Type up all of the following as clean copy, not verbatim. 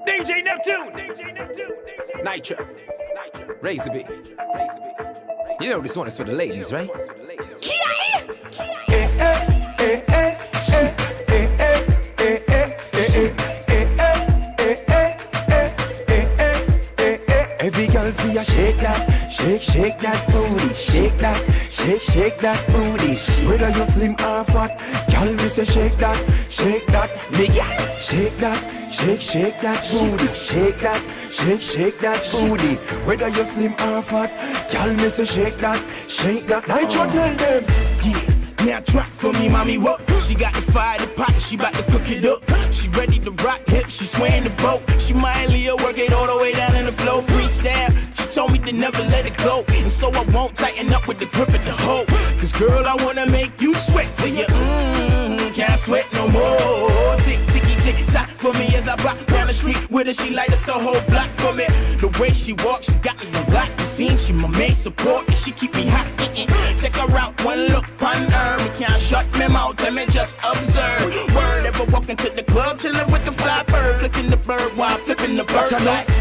DJ Neptune. Nitro. Razor B. You know this one is for the ladies, right? Every girl feel ya shake that, shake that booty, shake that booty. Whether you slim or fat, girl me say shake that, me girl. Shake that booty, shake that booty. Whether you slim or fat, girl me say shake that. Nitro tell them, yeah. Now drop for me, mommy, what? She got the fire, the pot, she bout to cook it up. She ready to rock hip, she swaying the boat. She might Leo work it all the way down in the flow. Freestyle, she told me to never let it go. And so I won't tighten up with the grip of the hoe. Cause girl, I wanna make you sweat till you can't sweat no more. Tick, ticky, tick, tock for me as I walk down the street with her. She light up the whole block for me. The way she walks, she got me on lock. It seems she my main support and she keep me hot. Check her out, one look on her. We can't shut me out, let me just observe. Word ever walking to the club, chilling with the fly bird, flicking the bird while flipping the bird.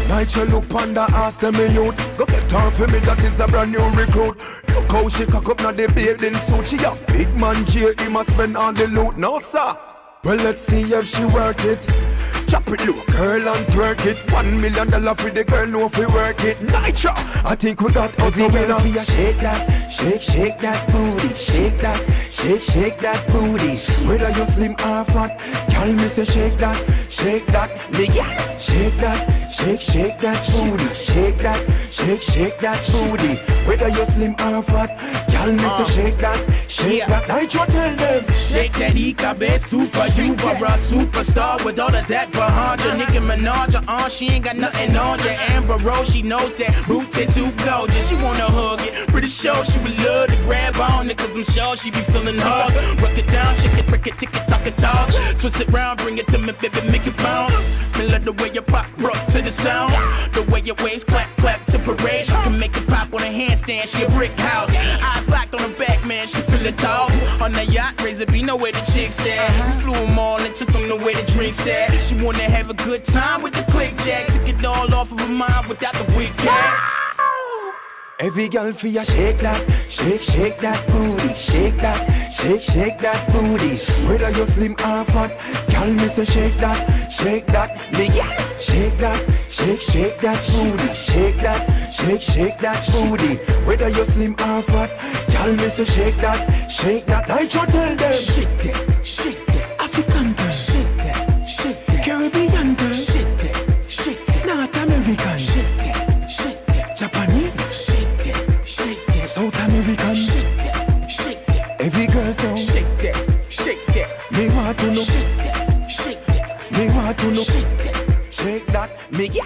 Nitro look panda, ask them me youth. Go get her for me, that is a brand new recruit. Look how she cock up now the bathing suit. She a big man jail, he must spend all the loot. No sir, well let's see if she worth it. Chop it low, girl, and twerk it. $1 million for the girl, know if we work it. Nitro, I think we got us a winner. Shake that, shake that booty. Shake that booty. Whether you slim or fat, girl, me say shake that, me yeah. Shake that booty. Shake that booty. Whether you slim or fat, girl, me say shake that. Nitro tell them, shake that Ikabe super duper superstar with all of that behind her. Nicki Minaj, she ain't got nothing on ya. Amber Rose, she knows that booty too gorgeous. She wanna hug it, pretty sure she would love to grab on it, cause I'm sure she be feeling hard. Rock it down, shake it, break it, tick it, talk it, talk. Twist it round, bring it to me, baby, make it bounce. Me love the way you pop, rock to the sound. The way your waves clap to parade. She can make it pop on a handstand, she a brick house. Eyes locked on the back, man, she feelin' tall. On the yacht, Razor B, know where the chicks at. We flew them all and took them to where the drinks at. She wanna have a good time with the click jack. Took it all off of her mind without the wig cap. every girl feel ya shake that, shake that booty. Shake that booty. Whether you slim or fat, girl me say shake that, me yeah. Shake that booty. Shake that booty. Whether you slim or fat, girl me say shake that. Nitro tell them, shake that, African girl, shake that, Caribbean girl, shake that, North American, shake that, Japanese, shake that, South American, shake that, every girl's down, shake that, me want to know, shake that, me want to know, shake that, shake that, me yeah.